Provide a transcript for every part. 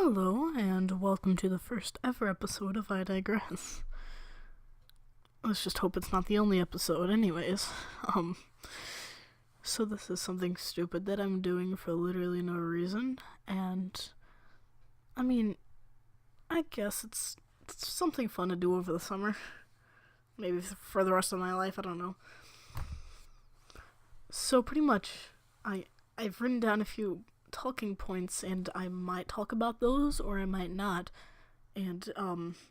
Hello, and welcome to the first ever episode of I Digress. Let's just hope it's not the only episode anyways. So this is something stupid that I'm doing for literally no reason, and, I guess it's something fun to do over the summer. Maybe for the rest of my life, I don't know. So pretty much, I've written down a few talking points, and I might talk about those, or I might not. And,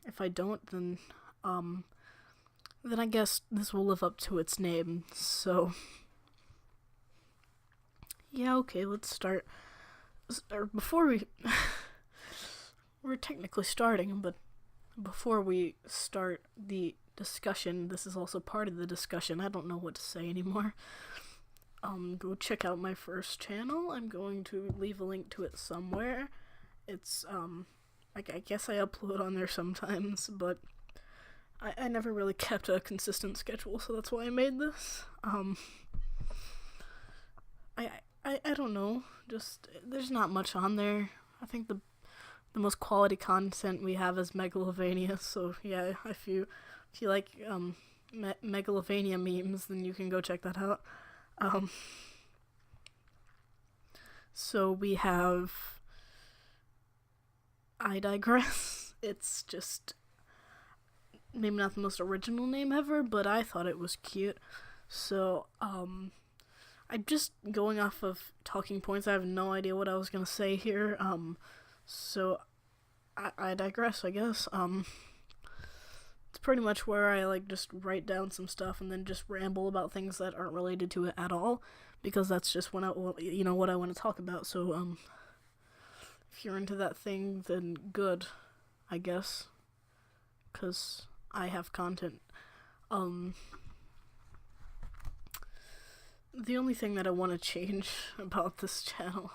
if I don't, then I guess this will live up to its name. So, yeah, okay, let's start. Before we... we're technically starting, but before we start the discussion, this is also part of the discussion. I don't know what to say anymore. Go check out my first channel. I'm going to leave a link to it somewhere. It's, I guess I upload on there sometimes, but I never really kept a consistent schedule, so that's why I made this. I don't know, just, there's not much on there. I think the most quality content we have is Megalovania, so yeah, if you like, Megalovania memes, then you can go check that out. So we have I Digress. It's just maybe not the most original name ever, but I thought it was cute. So, I'm just going off of talking points. I have no idea what I was gonna say here. So I digress, I guess. It's pretty much where I just write down some stuff and then just ramble about things that aren't related to it at all, because that's just what I want to talk about. So if you're into that thing, then good, I guess, because I have content. The only thing that I want to change about this channel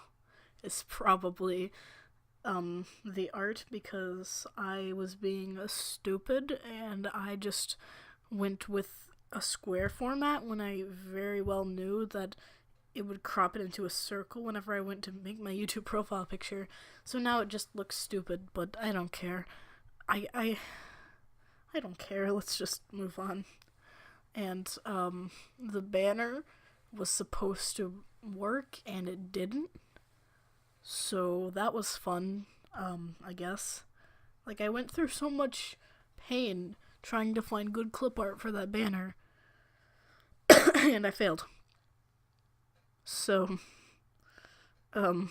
is probably the art, because I was being stupid and I just went with a square format when I very well knew that it would crop it into a circle whenever I went to make my YouTube profile picture. So now it just looks stupid, but I don't care. I don't care. Let's just move on. And the banner was supposed to work and it didn't. So that was fun, I guess. I went through so much pain trying to find good clip art for that banner, and I failed. So, I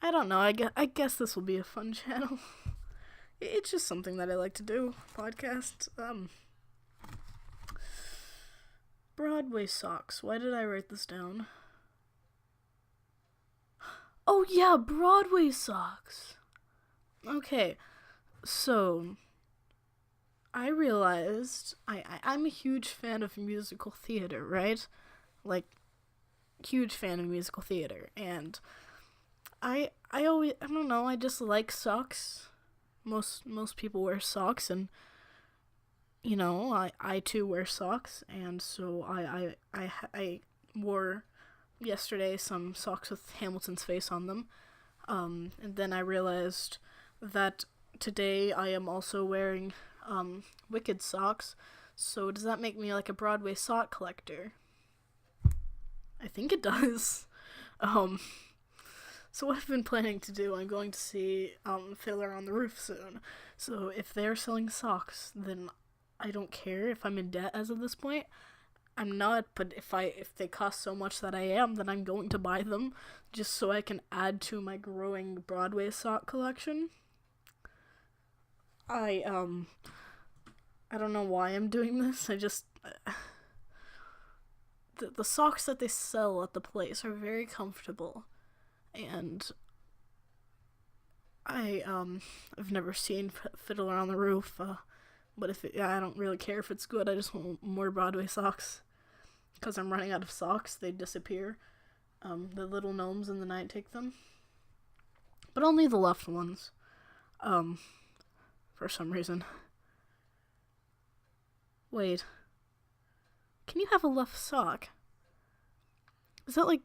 don't know, I guess this will be a fun channel. It's just something that I like to do, podcast. Broadway socks, why did I write this down? Oh yeah, Broadway socks. Okay, so I realized I'm a huge fan of musical theater, right? Huge fan of musical theater, and I don't know, I just like socks. Most people wear socks, and I too wear socks, and so I wore yesterday some socks with Hamilton's face on them, and then I realized that today I am also wearing Wicked socks. So does that make me like a Broadway sock collector? I think it does. So what I've been planning to do, I'm going to see Fiddler on the Roof soon. So if they're selling socks, then I don't care if I'm in debt as of this point. I'm not, but if they cost so much that I am, then I'm going to buy them, just so I can add to my growing Broadway sock collection. I don't know why I'm doing this. I just the socks that they sell at the place are very comfortable, and I've never seen Fiddler on the Roof. But I don't really care if it's good. I just want more Broadway socks, because I'm running out of socks. They disappear. The little gnomes in the night take them, but only the left ones. For some reason. Wait. Can you have a left sock? Is that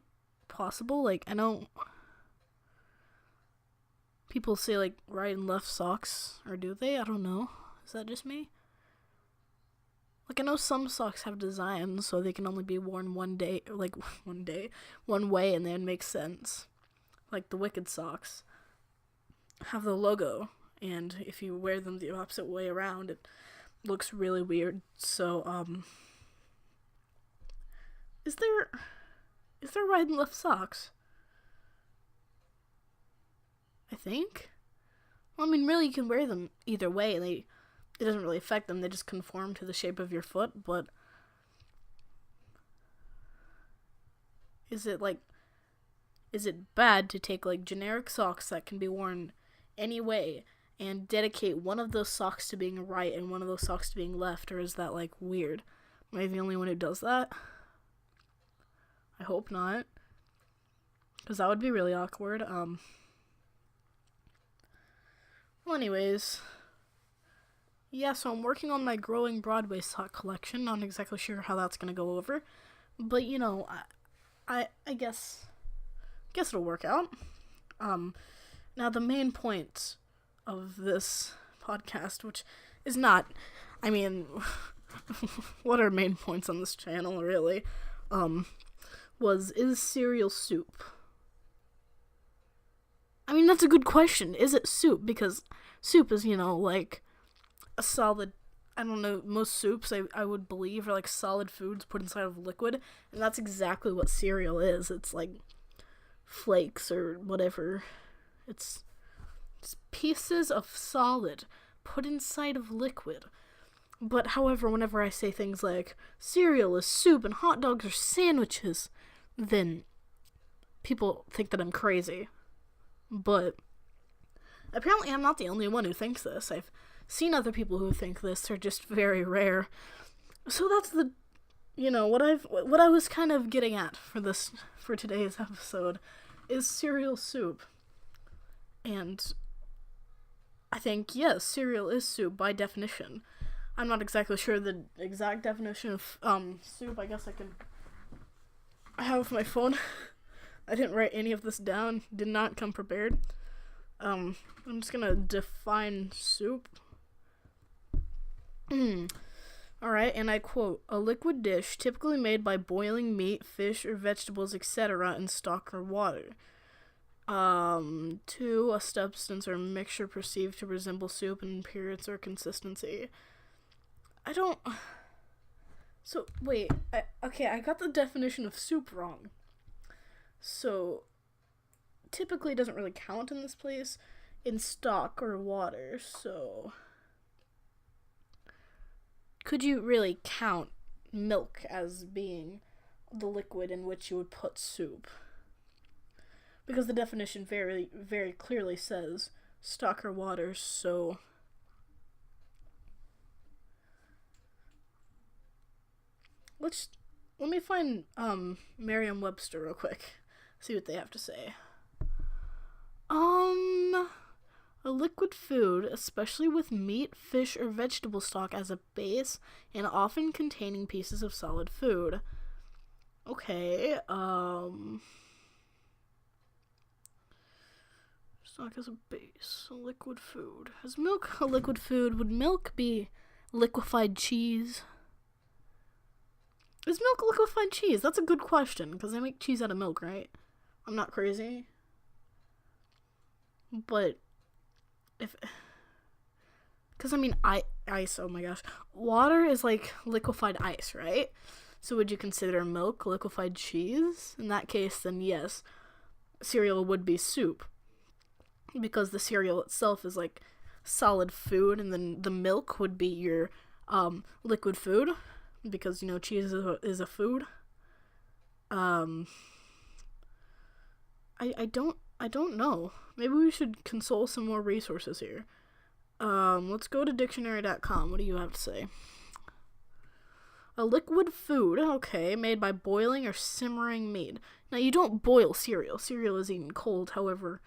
possible? I know people say, like, right and left socks, or do they? I don't know. Is that just me? Like, I know some socks have designs, so they can only be worn one day, or, like, one way, and then make sense. Like, the Wicked socks have the logo, and if you wear them the opposite way around, it looks really weird. So, is there right and left socks? I think. Well, I mean, really, you can wear them either way, and it doesn't really affect them. They just conform to the shape of your foot, but is it bad to take, like, generic socks that can be worn any way and dedicate one of those socks to being right and one of those socks to being left, or is that, like, weird? Am I the only one who does that? I hope not, because that would be really awkward. Well, anyways, yeah, so I'm working on my growing Broadway sock collection. Not exactly sure how that's gonna go over, but, you know, I guess it'll work out. Now the main point of this podcast, which is not, I mean, what are main points on this channel, really, is cereal soup? I mean, that's a good question. Is it soup? Because soup is, you know, like, a solid, I don't know, most soups, I would believe, are, like, solid foods put inside of liquid, and that's exactly what cereal is. It's, like, flakes or whatever. It's pieces of solid put inside of liquid. But, however, whenever I say things like, cereal is soup and hot dogs are sandwiches, then people think that I'm crazy. But apparently I'm not the only one who thinks this. I've seen other people who think this. They're just very rare. So that's the, you know, what I was kind of getting at for today's episode is cereal soup. And I think, yes, cereal is soup by definition. I'm not exactly sure the exact definition of soup. I guess I have my phone. I didn't write any of this down. Did not come prepared. I'm just gonna define soup. Alright, and I quote, a liquid dish typically made by boiling meat, fish, or vegetables, etc. in stock or water. 2, a substance or mixture perceived to resemble soup in appearance or consistency. So, wait, I got the definition of soup wrong. So, typically it doesn't really count in this place in stock or water, so could you really count milk as being the liquid in which you would put soup? Because the definition very, very clearly says stock or water, so let me find Merriam-Webster real quick. See what they have to say. A liquid food, especially with meat, fish, or vegetable stock as a base, and often containing pieces of solid food. Okay, stock as a base, a liquid food. Is milk a liquid food? Would milk be liquefied cheese? Is milk liquefied cheese? That's a good question, because they make cheese out of milk, right? I'm not crazy. But, because, I mean, ice, oh my gosh. Water is like liquefied ice, right? So would you consider milk liquefied cheese? In that case, then yes, cereal would be soup. Because the cereal itself is like solid food, and then the milk would be your liquid food. Because, you know, cheese is a food. I don't know. Maybe we should consult some more resources here. Let's go to dictionary.com. What do you have to say? A liquid food, okay, made by boiling or simmering meat. Now, you don't boil cereal. Cereal is eaten cold, however,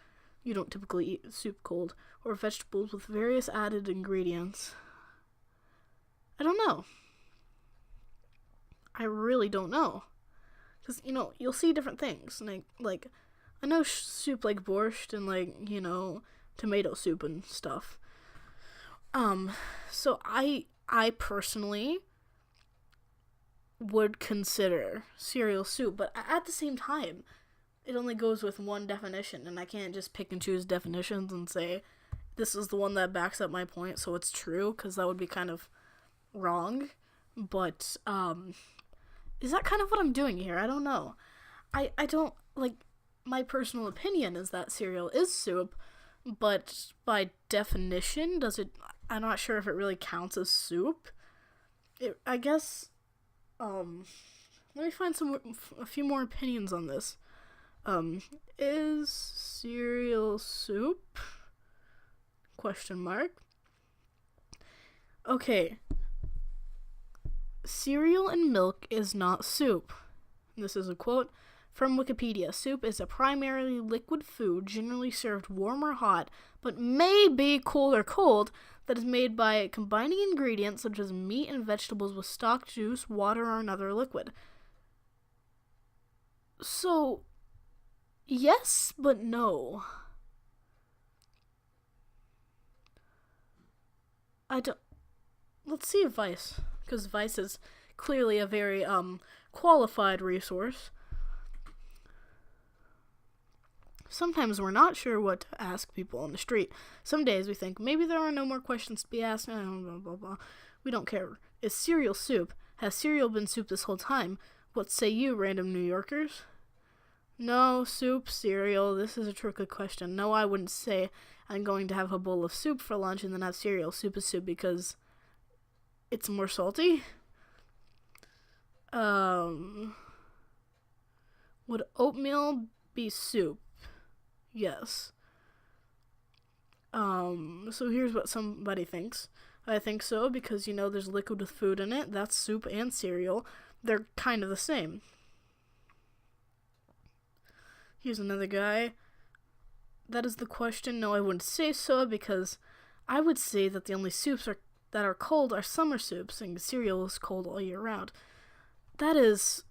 you don't typically eat soup cold. Or vegetables with various added ingredients. I don't know. I really don't know. Because, you know, you'll see different things. Like I know soup like borscht and, like, you know, tomato soup and stuff. So I personally would consider cereal soup, but at the same time, it only goes with one definition, and I can't just pick and choose definitions and say, this is the one that backs up my point, so it's true, because that would be kind of wrong. But, is that kind of what I'm doing here? I don't know. I don't, like, my personal opinion is that cereal is soup, but by definition, I'm not sure if it really counts as soup. I guess, let me find a few more opinions on this. Is cereal soup? Question mark. Okay. Cereal and milk is not soup. This is a quote from Wikipedia. Soup is a primarily liquid food, generally served warm or hot, but may be cool or cold, that is made by combining ingredients such as meat and vegetables with stock, juice, water, or another liquid. So, yes, but no. Let's see if Vice, because Vice is clearly a very, qualified resource. Sometimes we're not sure what to ask people on the street. Some days we think, maybe there are no more questions to be asked, blah, blah, blah, blah. We don't care. Is cereal soup? Has cereal been soup this whole time? What say you, random New Yorkers? No, soup, cereal, this is a tricky question. No, I wouldn't say I'm going to have a bowl of soup for lunch and then have cereal. Soup is soup because it's more salty. Would oatmeal be soup? Yes. So here's what somebody thinks. I think so because, there's liquid with food in it. That's soup and cereal. They're kind of the same. Here's another guy. That is the question. No, I wouldn't say so because I would say that the only soups that are cold are summer soups and cereal is cold all year round. That is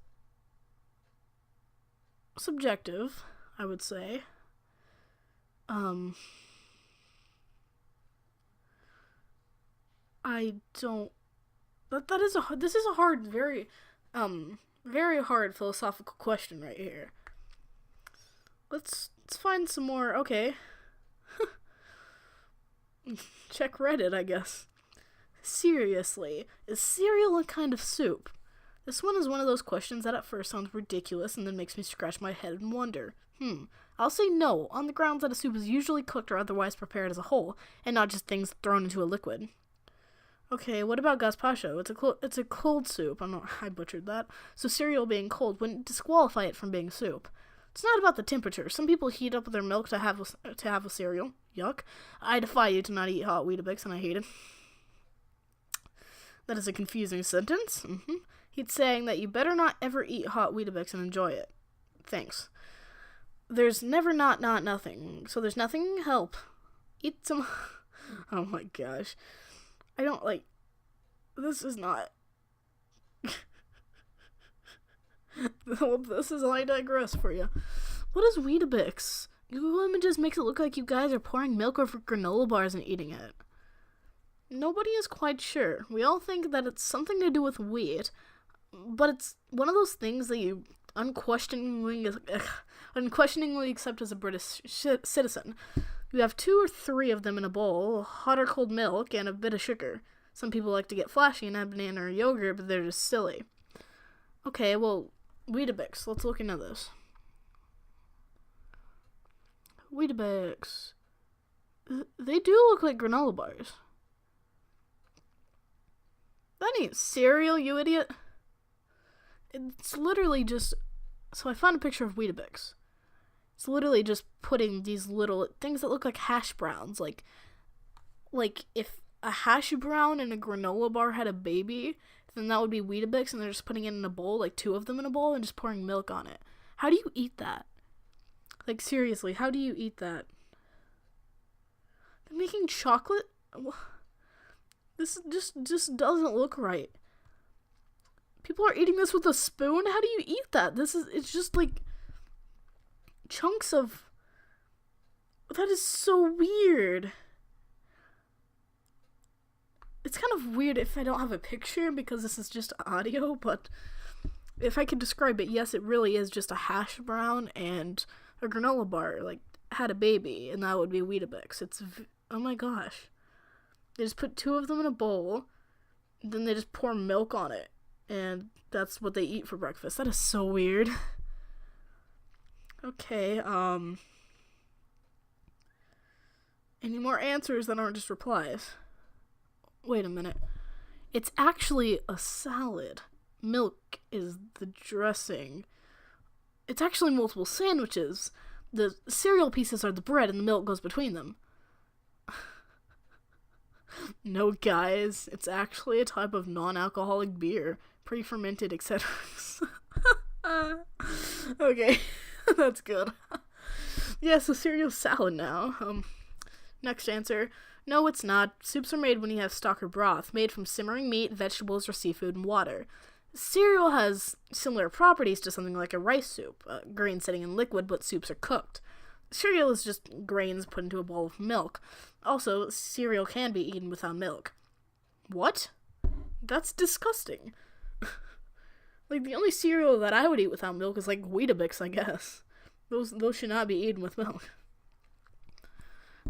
subjective, I would say. I don't. This is a hard, very hard philosophical question right here. Let's find some more. Okay. Check Reddit, I guess. Seriously, is cereal a kind of soup? This one is one of those questions that at first sounds ridiculous and then makes me scratch my head and wonder. I'll say no, on the grounds that a soup is usually cooked or otherwise prepared as a whole, and not just things thrown into a liquid. Okay, what about gazpacho? It's a cold soup. I butchered that. So cereal being cold wouldn't disqualify it from being soup. It's not about the temperature. Some people heat up their milk to have a cereal. Yuck. I defy you to not eat hot Weetabix, and I hate it. That is a confusing sentence. He's saying that you better not ever eat hot Weetabix and enjoy it. Thanks. There's never not nothing. So there's nothing. Help. Eat some. Oh my gosh. I don't like. This is not. This is I digress for you. What is Weetabix? Google Images makes it look like you guys are pouring milk over granola bars and eating it. Nobody is quite sure. We all think that it's something to do with wheat, but it's one of those things that you unquestioningly accept as a British citizen. You have 2 or 3 of them in a bowl, hot or cold milk, and a bit of sugar. Some people like to get flashy and add banana or yogurt, but they're just silly. Okay, well, Weetabix. Let's look into this. Weetabix. They do look like granola bars. That ain't cereal, you idiot. It's literally just... So I found a picture of Weetabix. It's literally just putting these little things that look like hash browns. Like if a hash brown and a granola bar had a baby, then that would be Weetabix, and they're just putting it in a bowl, like 2 of them in a bowl, and just pouring milk on it. How do you eat that? Like, seriously, how do you eat that? They're making chocolate? This just doesn't look right. People are eating this with a spoon? How do you eat that? It's just like chunks of That is so weird. It's kind of weird if I don't have a picture because this is just audio, but if I could describe it, yes, it really is just a hash brown and a granola bar, like, had a baby, and that would be Weetabix. Oh my gosh. They just put two of them in a bowl, then they just pour milk on it, and that's what they eat for breakfast. That is so weird. Okay, any more answers that aren't just replies? Wait a minute. It's actually a salad. Milk is the dressing. It's actually multiple sandwiches. The cereal pieces are the bread and the milk goes between them. No, guys, it's actually a type of non-alcoholic beer. Pre-fermented, etc. Okay, that's good. Yeah, so cereal salad now. Next answer. No, it's not. Soups are made when you have stock or broth, made from simmering meat, vegetables, or seafood and water. Cereal has similar properties to something like a rice soup, grain sitting in liquid, but soups are cooked. Cereal is just grains put into a bowl of milk. Also, cereal can be eaten without milk. What? That's disgusting. Like, the only cereal that I would eat without milk is, like, Weetabix, I guess. Those should not be eaten with milk.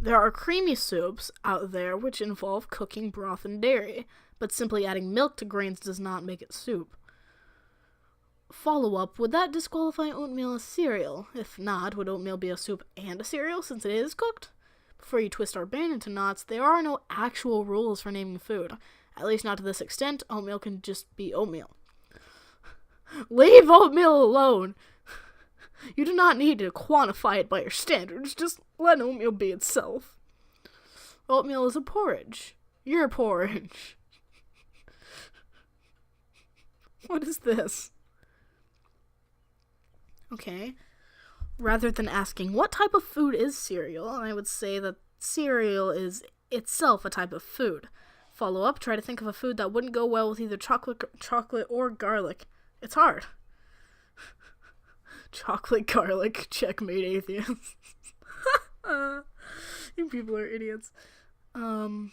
There are creamy soups out there which involve cooking broth and dairy, but simply adding milk to grains does not make it soup. Follow-up, would that disqualify oatmeal as cereal? If not, would oatmeal be a soup and a cereal since it is cooked? Before you twist our brain into knots, there are no actual rules for naming food. At least not to this extent. Oatmeal can just be oatmeal. Leave oatmeal alone! You do not need to quantify it by your standards, just let oatmeal be itself. Oatmeal is a porridge. You're a porridge. What is this? Okay. Rather than asking, what type of food is cereal? I would say that cereal is itself a type of food. Follow up, try to think of a food that wouldn't go well with either chocolate or garlic. It's hard. Chocolate, garlic, checkmate atheists. You people are idiots. Where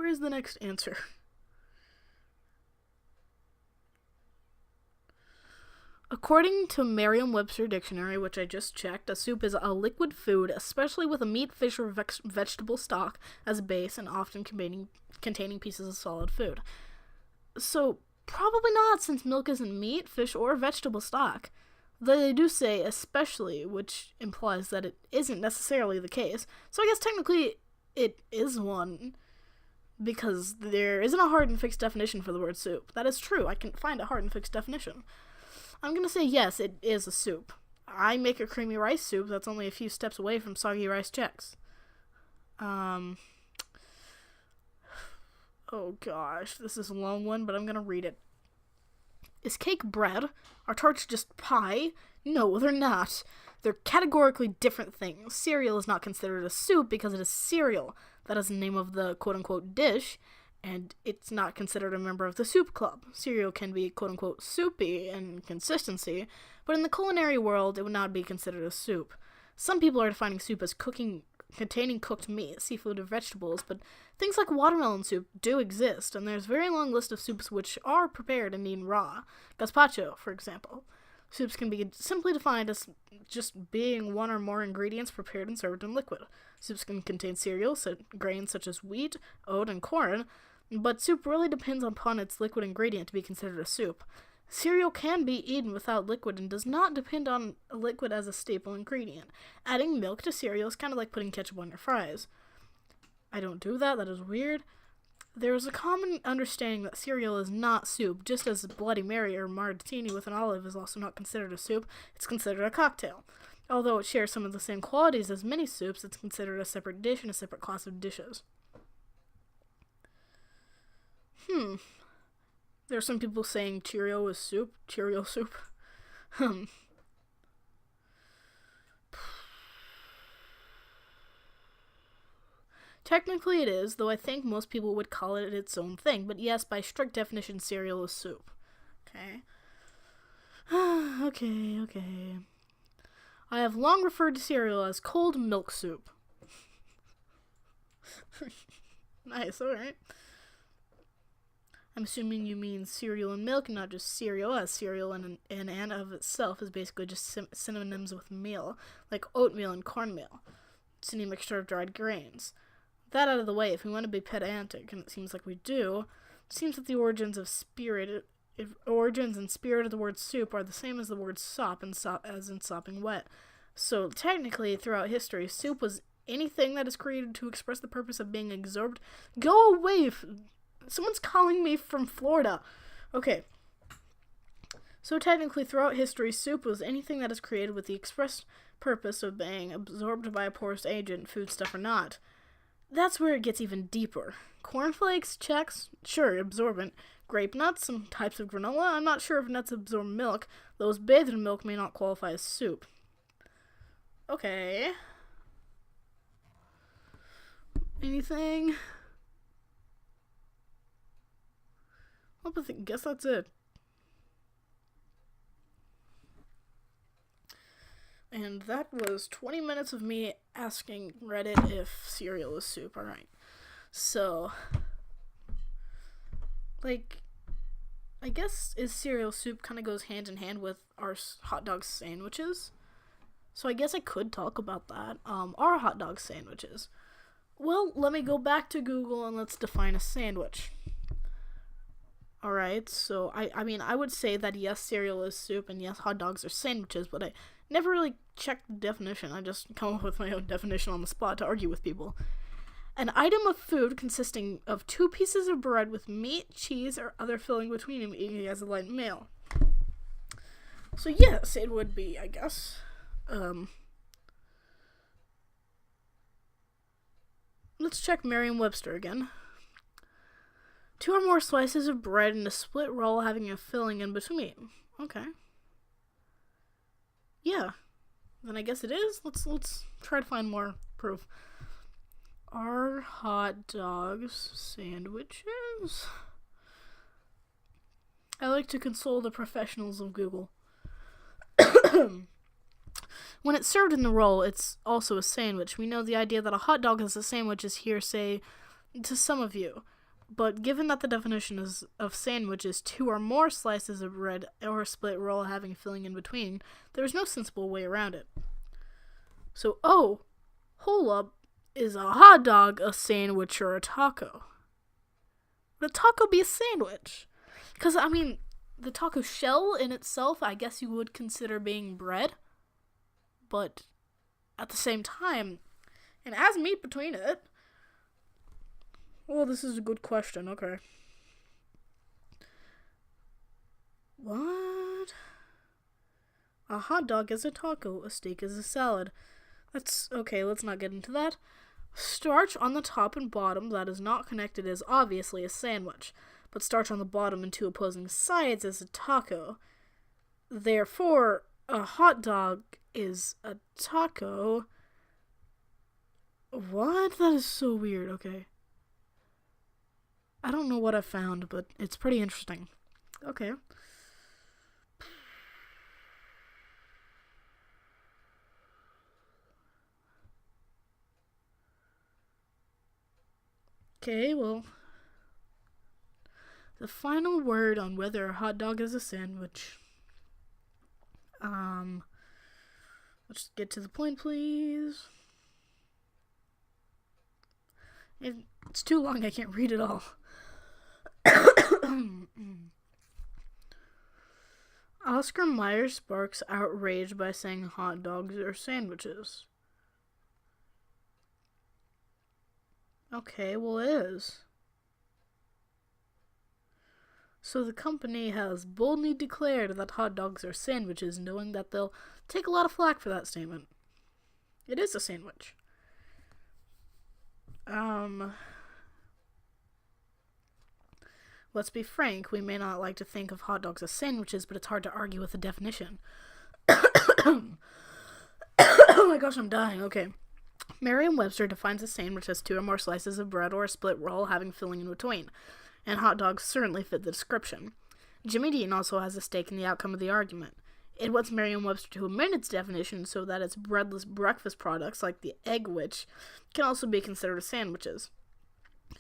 is the next answer? According to Merriam-Webster Dictionary, which I just checked, a soup is a liquid food, especially with a meat, fish, or vegetable stock as a base and often containing pieces of solid food. So, probably not, since milk isn't meat, fish, or vegetable stock. Though they do say especially, which implies that it isn't necessarily the case. So I guess technically it is one, because there isn't a hard and fixed definition for the word soup. That is true, I can find a hard and fixed definition. I'm gonna say yes, it is a soup. I make a creamy rice soup that's only a few steps away from soggy rice Chex. Oh gosh, this is a long one, but I'm gonna read it. Is cake bread? Are tarts just pie? No, they're not. They're categorically different things. Cereal is not considered a soup because it is cereal. That is the name of the quote-unquote dish, and it's not considered a member of the soup club. Cereal can be quote-unquote soupy in consistency, but in the culinary world, it would not be considered a soup. Some people are defining soup as containing cooked meat, seafood, or vegetables, but things like watermelon soup do exist, and there's a very long list of soups which are prepared and eaten raw. Gazpacho, for example. Soups can be simply defined as just being one or more ingredients prepared and served in liquid. Soups can contain cereals, grains such as wheat, oat, and corn, but soup really depends upon its liquid ingredient to be considered a soup. Cereal can be eaten without liquid and does not depend on liquid as a staple ingredient. Adding milk to cereal is kind of like putting ketchup on your fries. I don't do that, that is weird. There is a common understanding that cereal is not soup, just as Bloody Mary or martini with an olive is also not considered a soup, it's considered a cocktail. Although it shares some of the same qualities as many soups, it's considered a separate dish and a separate class of dishes. There are some people saying Cheerio is soup. Cheerio soup. Technically it is, though I think most people would call it its own thing. But yes, by strict definition, cereal is soup. Okay. Okay. I have long referred to cereal as cold milk soup. Nice, alright. I'm assuming you mean cereal and milk, not just cereal, as cereal in and of itself is basically just synonyms with meal, like oatmeal and cornmeal. It's any mixture of dried grains. That out of the way, if we want to be pedantic, and it seems like we do, it seems that the origins and spirit of the word soup are the same as the word sop, as in sopping wet. So technically, throughout history, soup was anything that is created to express the purpose of being absorbed. Go away! Someone's calling me from Florida. Okay. So technically, throughout history, soup was anything that is created with the express purpose of being absorbed by a porous agent, foodstuff or not. That's where it gets even deeper. Cornflakes, checks, sure, absorbent. Grape nuts, some types of granola. I'm not sure if nuts absorb milk. Those bathed in milk may not qualify as soup. Okay. Anything? I guess that's it. And that was 20 minutes of me asking Reddit if cereal is soup. Alright. So, I guess cereal soup kind of goes hand in hand with our hot dog sandwiches. So I guess I could talk about that. Our hot dog sandwiches. Well, let me go back to Google and let's define a sandwich. Alright, so I would say that yes, cereal is soup and yes, hot dogs are sandwiches, but I never really checked the definition. I just come up with my own definition on the spot to argue with people. An item of food consisting of 2 pieces of bread with meat, cheese, or other filling between them, eating as a light meal. So yes, it would be, I guess. Let's check Merriam-Webster again. 2 or more slices of bread and a split roll having a filling in between. Okay. Yeah. Then I guess it is. Let's try to find more proof. Are hot dogs sandwiches? I like to console the professionals of Google. When it's served in the roll, it's also a sandwich. We know the idea that a hot dog is a sandwich is hearsay to some of you. But given that the definition of sandwich is 2 or more slices of bread or a split roll having filling in between, there is no sensible way around it. So, hold up, is a hot dog a sandwich or a taco? Would a taco be a sandwich? Because, the taco shell in itself, I guess you would consider being bread. But at the same time, it has meat between it. Well, this is a good question. Okay. What? A hot dog is a taco. A steak is a salad. That's okay. Let's not get into that. Starch on the top and bottom that is not connected is obviously a sandwich, but starch on the bottom and 2 opposing sides is a taco. Therefore, a hot dog is a taco. What? That is so weird. Okay. I don't know what I found, but it's pretty interesting. Okay. Okay, well, the final word on whether a hot dog is a sandwich. Let's get to the point, please. It's too long, I can't read it all. Oscar Mayer sparks outrage by saying hot dogs are sandwiches. Okay, well, it is. So the company has boldly declared that hot dogs are sandwiches, knowing that they'll take a lot of flack for that statement. It is a sandwich. Let's be frank, we may not like to think of hot dogs as sandwiches, but it's hard to argue with the definition. Oh my gosh, I'm dying. Okay. Merriam-Webster defines a sandwich as 2 or more slices of bread or a split roll having filling in between, and hot dogs certainly fit the description. Jimmy Dean also has a stake in the outcome of the argument. in what's Merriam-Webster to amend its definition so that it's breadless breakfast products like the egg which can also be considered sandwiches.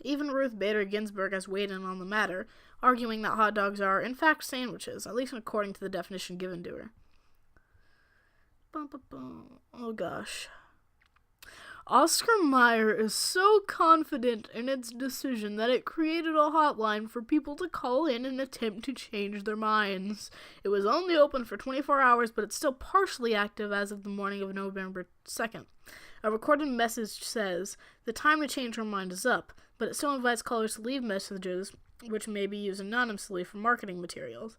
Even Ruth Bader Ginsburg has weighed in on the matter, arguing that hot dogs are, in fact, sandwiches, at least according to the definition given to her. Oh gosh. Oscar Mayer is so confident in its decision that it created a hotline for people to call in and attempt to change their minds. It was only open for 24 hours, but it's still partially active as of the morning of November 2nd. A recorded message says, "The time to change your mind is up," but it still invites callers to leave messages, which may be used anonymously for marketing materials.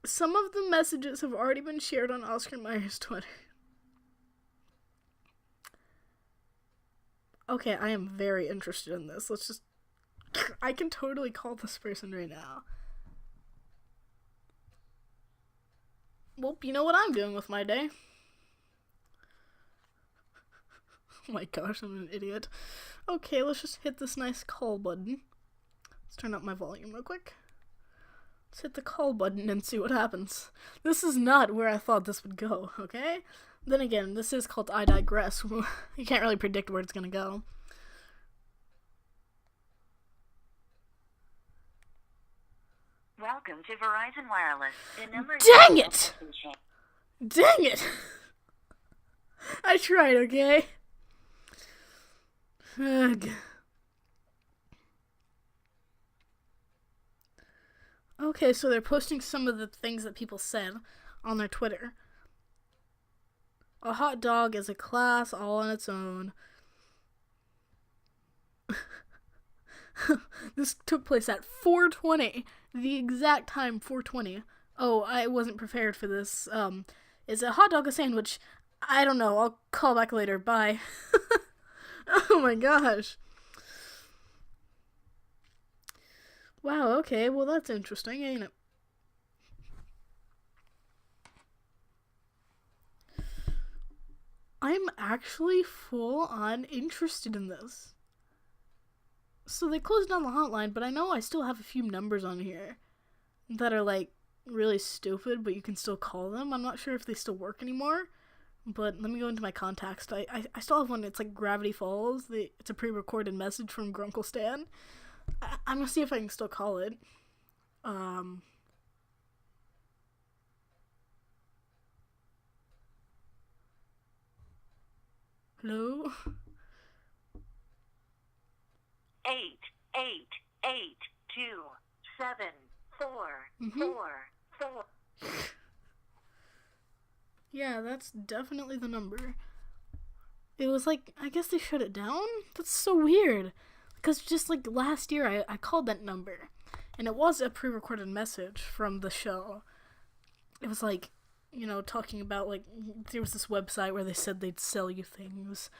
Some of the messages have already been shared on Oscar Mayer's Twitter. Okay, I am very interested in this. I can totally call this person right now. Well, you know what I'm doing with my day. Oh my gosh, I'm an idiot. Okay, let's just hit this nice call button. Let's turn up my volume real quick. Let's hit the call button and see what happens. This is not where I thought this would go, okay? Then again, this is called I Digress. You can't really predict where it's gonna go. Welcome to Verizon Wireless. The number Dang it! Dang it! I tried, okay? Ugh. Okay, so they're posting some of the things that people said on their Twitter. A hot dog is a class all on its own. This took place at 4:20. The exact time, 4:20. Oh, I wasn't prepared for this. Is a hot dog a sandwich? I don't know. I'll call back later. Bye. Oh my gosh. Wow, okay. Well, that's interesting, ain't it? I'm actually full-on interested in this. So they closed down the hotline, but I know I still have a few numbers on here that are, like, really stupid, but you can still call them. I'm not sure if they still work anymore, but let me go into my contacts. I still have one. It's like Gravity Falls. It's a pre-recorded message from Grunkle Stan. I'm gonna see if I can still call it. Hello? 888-27444. Yeah, that's definitely the number. It was like, I guess they shut it down? That's so weird. Because just like last year, I called that number. And it was a pre-recorded message from the show. It was like, you know, talking about like, there was this website where they said they'd sell you things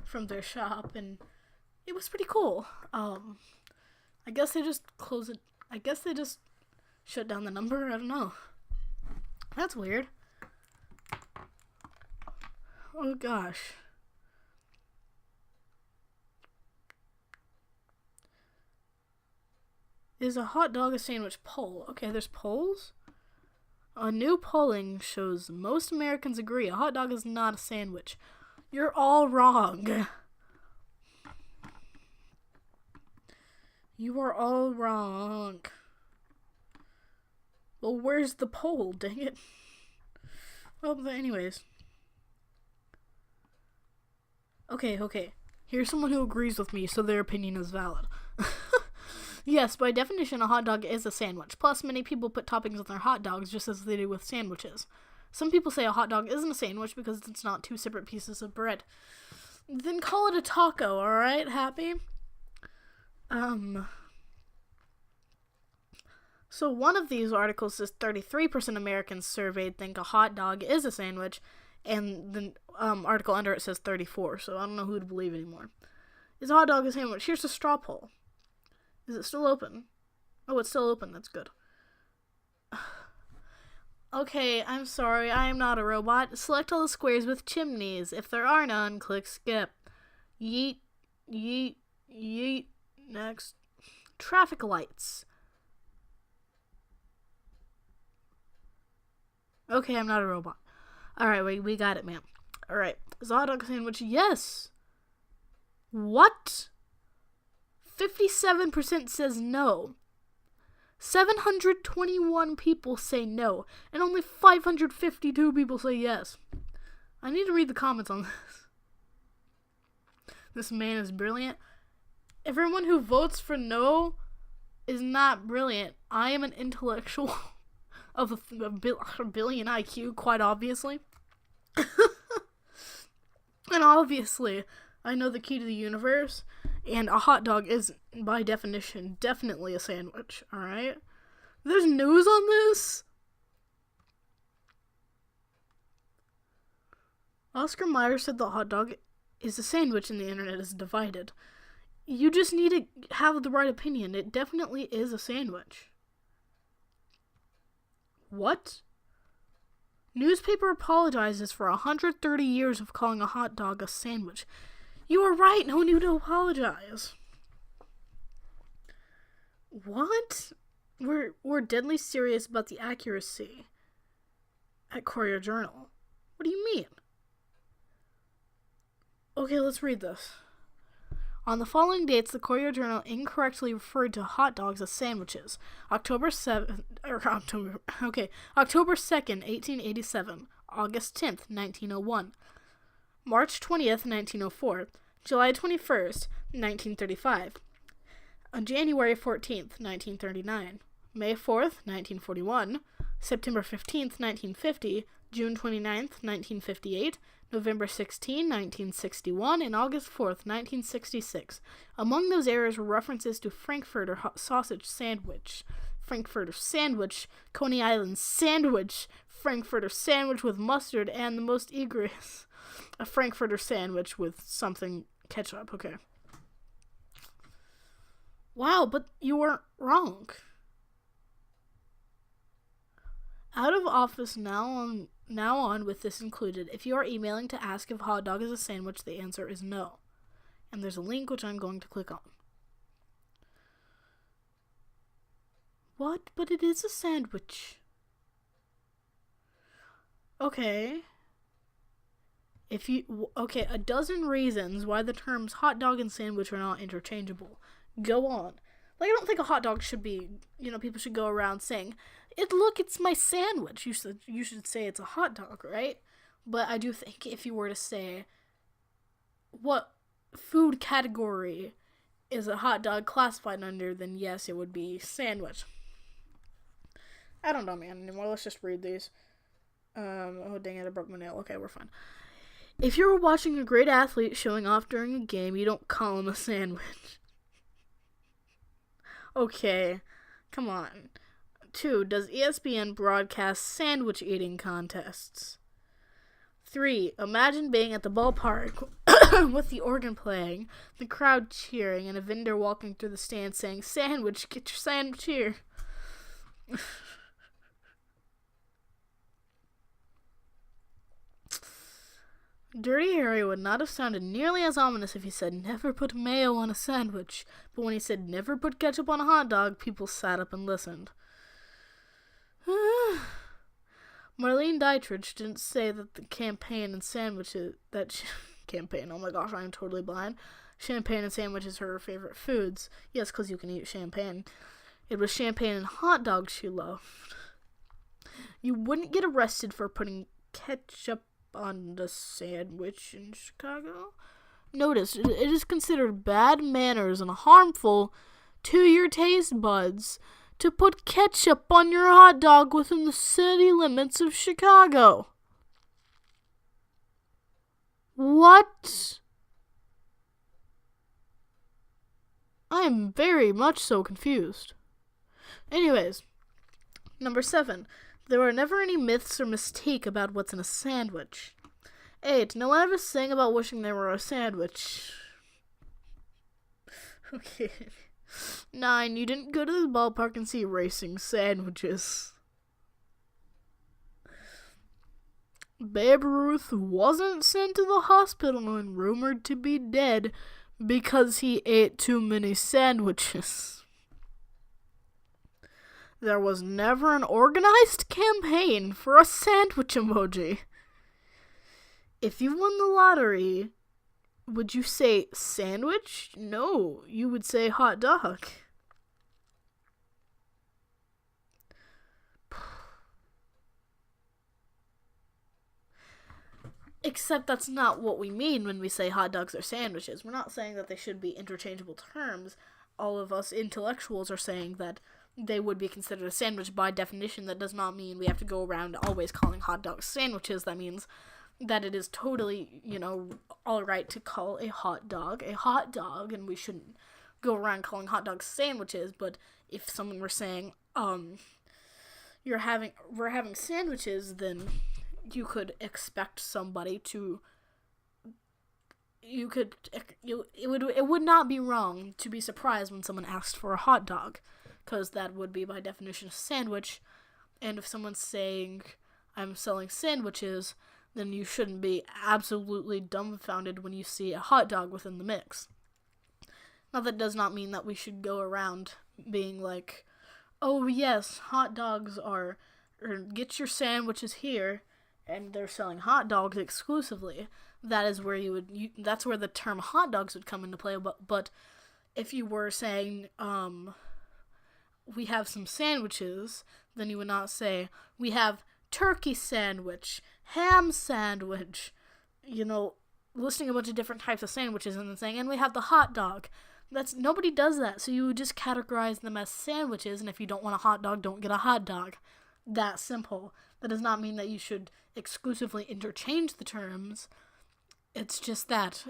from their shop. And it was pretty cool. I guess they just closed it. I guess they just shut down the number. I don't know. That's weird. Oh gosh. Is a hot dog a sandwich? Poll. Okay, there's polls. A new polling shows most Americans agree a hot dog is not a sandwich. You're all wrong. You are all wrong. Well, where's the poll? Dang it. Well, but anyways. Okay. Here's someone who agrees with me, so their opinion is valid. Yes, by definition, a hot dog is a sandwich. Plus, many people put toppings on their hot dogs just as they do with sandwiches. Some people say a hot dog isn't a sandwich because it's not two separate pieces of bread. Then call it a taco, alright? Happy? So one of these articles says 33% Americans surveyed think a hot dog is a sandwich, and the article under it says 34, so I don't know who to believe anymore. Is a hot dog a sandwich? Here's a straw poll. Is it still open? Oh, it's still open. That's good. Okay, I'm sorry. I am not a robot. Select all the squares with chimneys. If there are none, click skip. Yeet, yeet, yeet. Next. Traffic lights. Okay, I'm not a robot. Alright, we got it, man. Alright. Is a hot dog a sandwich? Yes. What? 57% says no. 721 people say no. And only 552 people say yes. I need to read the comments on this. This man is brilliant. Everyone who votes for no is not brilliant. I am an intellectual of a billion IQ, quite obviously. And obviously, I know the key to the universe, and a hot dog is, by definition, definitely a sandwich, alright? There's news on this? Oscar Mayer said the hot dog is a sandwich and the internet is divided. You just need to have the right opinion. It definitely is a sandwich. What? Newspaper apologizes for 130 years of calling a hot dog a sandwich. You were right. No need to apologize. What? We're deadly serious about the accuracy at Courier Journal. What do you mean? Okay, let's read this. On the following dates, the Courier Journal incorrectly referred to hot dogs as sandwiches. October 2nd, 1887. August 10th, 1901. March 20th, 1904. July 21st, 1935. On January 14th, 1939. May 4th, 1941. September 15th, 1950. June 29th, 1958. November 16, 1961, and August 4th, 1966. Among those errors were references to Frankfurter sausage sandwich, Frankfurter sandwich, Coney Island sandwich, Frankfurter sandwich with mustard, and the most egregious, a Frankfurter sandwich with something ketchup. Okay. Wow, but you weren't wrong. Out of office now on with this included. If you are emailing to ask if hot dog is a sandwich, the answer is no. And there's a link which I'm going to click on. What? But it is a sandwich. Okay. A dozen reasons why the terms hot dog and sandwich are not interchangeable. Go on. Like, I don't think a hot dog should be, people should go around saying, it's my sandwich. You should say it's a hot dog, right? But I do think if you were to say, what food category is a hot dog classified under, then yes, it would be sandwich. I don't know, man, anymore. Let's just read these. Oh, dang it, I broke my nail. Okay, we're fine. If you're watching a great athlete showing off during a game, you don't call him a sandwich. Okay, come on. 2. Does ESPN broadcast sandwich eating contests? 3. Imagine being at the ballpark with the organ playing, the crowd cheering, and a vendor walking through the stands saying, "Sandwich, get your sandwich here." Dirty Harry would not have sounded nearly as ominous if he said, "Never put mayo on a sandwich." But when he said, "Never put ketchup on a hot dog," people sat up and listened. Marlene Dietrich didn't say that the campaign and sandwiches, campaign, oh my gosh, I'm totally blind. Champagne and sandwiches are her favorite foods. Yes, because you can eat champagne. It was champagne and hot dogs she loved. You wouldn't get arrested for putting ketchup on the sandwich in Chicago. Notice, it is considered bad manners and harmful to your taste buds to put ketchup on your hot dog within the city limits of Chicago. What? I am very much so confused. Anyways, number 7. There were never any myths or mystique about what's in a sandwich. 8. No one ever sang about wishing they were a sandwich. Okay. 9. You didn't go to the ballpark and see racing sandwiches. Babe Ruth wasn't sent to the hospital and rumored to be dead because he ate too many sandwiches. There was never an organized campaign for a sandwich emoji. If you won the lottery, would you say sandwich? No, you would say hot dog. Except that's not what we mean when we say hot dogs are sandwiches. We're not saying that they should be interchangeable terms. All of us intellectuals are saying that they would be considered a sandwich by definition. That does not mean we have to go around always calling hot dogs sandwiches. That means that it is totally, alright to call a hot dog, and we shouldn't go around calling hot dogs sandwiches. But if someone were saying, we're having sandwiches, then you could expect somebody to, it would not be wrong to be surprised when someone asked for a hot dog, because that would be by definition a sandwich. And if someone's saying, I'm selling sandwiches, then you shouldn't be absolutely dumbfounded when you see a hot dog within the mix. Now, that does not mean that we should go around being like, oh yes, hot dogs or get your sandwiches here, and they're selling hot dogs exclusively. That is where that's where the term hot dogs would come into play. But if you were saying, we have some sandwiches, then you would not say, we have turkey sandwich, ham sandwich, listing a bunch of different types of sandwiches and then saying, and we have the hot dog. Nobody does that, so you would just categorize them as sandwiches, and if you don't want a hot dog, don't get a hot dog. That simple. That does not mean that you should exclusively interchange the terms. It's just that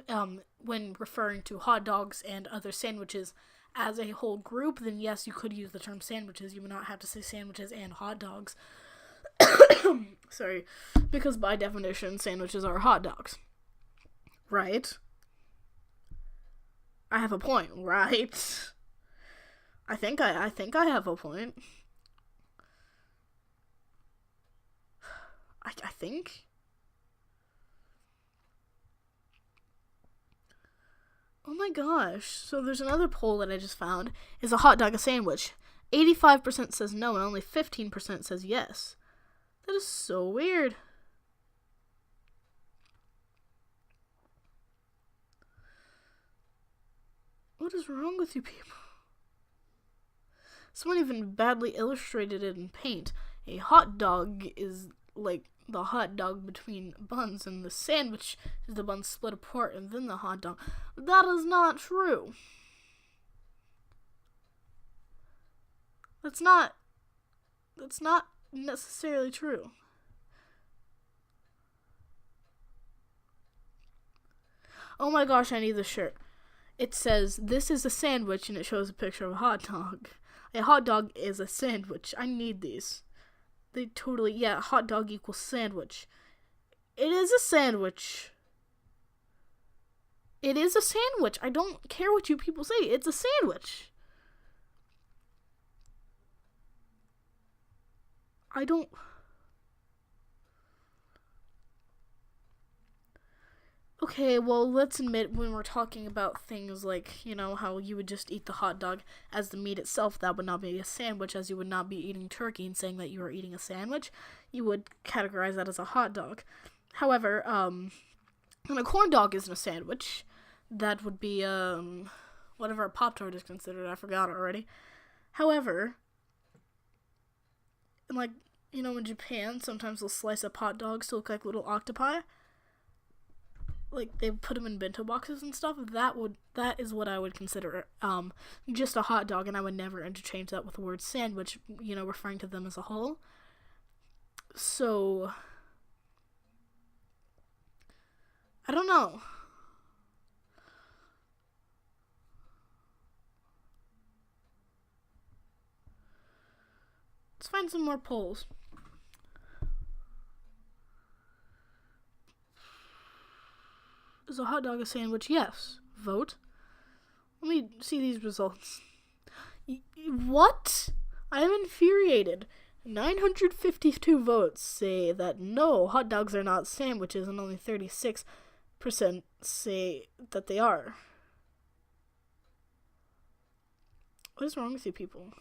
when referring to hot dogs and other sandwiches as a whole group, then yes, you could use the term sandwiches. You would not have to say sandwiches and hot dogs. Sorry. Because by definition, sandwiches are hot dogs. Right? I have a point, right? I think I have a point. I think. Oh my gosh. So there's another poll that I just found. Is a hot dog a sandwich? 85% says no and only 15% says yes. That is so weird. What is wrong with you people? Someone even badly illustrated it in paint. A hot dog is like the hot dog between buns, and the sandwich is the buns split apart and then the hot dog. That is not true. That's not necessarily true. Oh my gosh, I need this shirt. It says, this is a sandwich, and it shows a picture of a hot dog. A hot dog is a sandwich. I need these. They totally, hot dog equals sandwich. It is a sandwich. It is a sandwich. I don't care what you people say. It's a sandwich. I don't... Okay, well, let's admit when we're talking about things like, how you would just eat the hot dog as the meat itself, that would not be a sandwich, as you would not be eating turkey and saying that you are eating a sandwich. You would categorize that as a hot dog. However, when a corn dog isn't a sandwich, that would be, whatever a Pop-Tart is considered. I forgot already. However, like, in Japan, sometimes they'll slice up hot dogs to look like little octopi. Like, they put them in bento boxes and stuff. That is what I would consider just a hot dog, and I would never interchange that with the word sandwich, referring to them as a whole. So, I don't know. Let's find some more polls. Is a hot dog a sandwich? Yes. Vote. Let me see these results. What? I am infuriated. 952 votes say that no, hot dogs are not sandwiches, and only 36% say that they are. What is wrong with you people?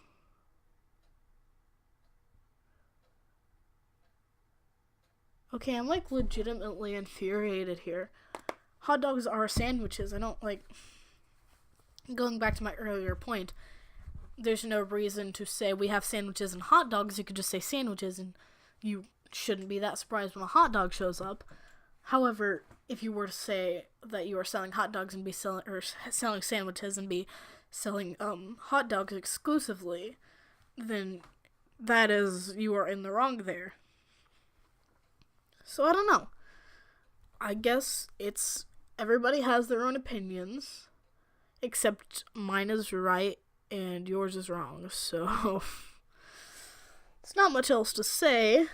Okay, I'm like legitimately infuriated here. Hot dogs are sandwiches. I don't like. Going back to my earlier point, there's no reason to say we have sandwiches and hot dogs. You could just say sandwiches, and you shouldn't be that surprised when a hot dog shows up. However, if you were to say that you are selling hot dogs and be selling sandwiches and be selling hot dogs exclusively, then that is, you are in the wrong there. So I don't know. I guess it's, everybody has their own opinions, except mine is right and yours is wrong. So it's not much else to say.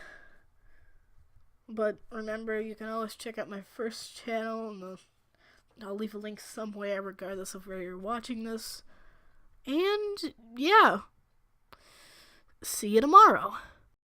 But remember, you can always check out my first channel, and I'll leave a link somewhere regardless of where you're watching this. And yeah, see you tomorrow.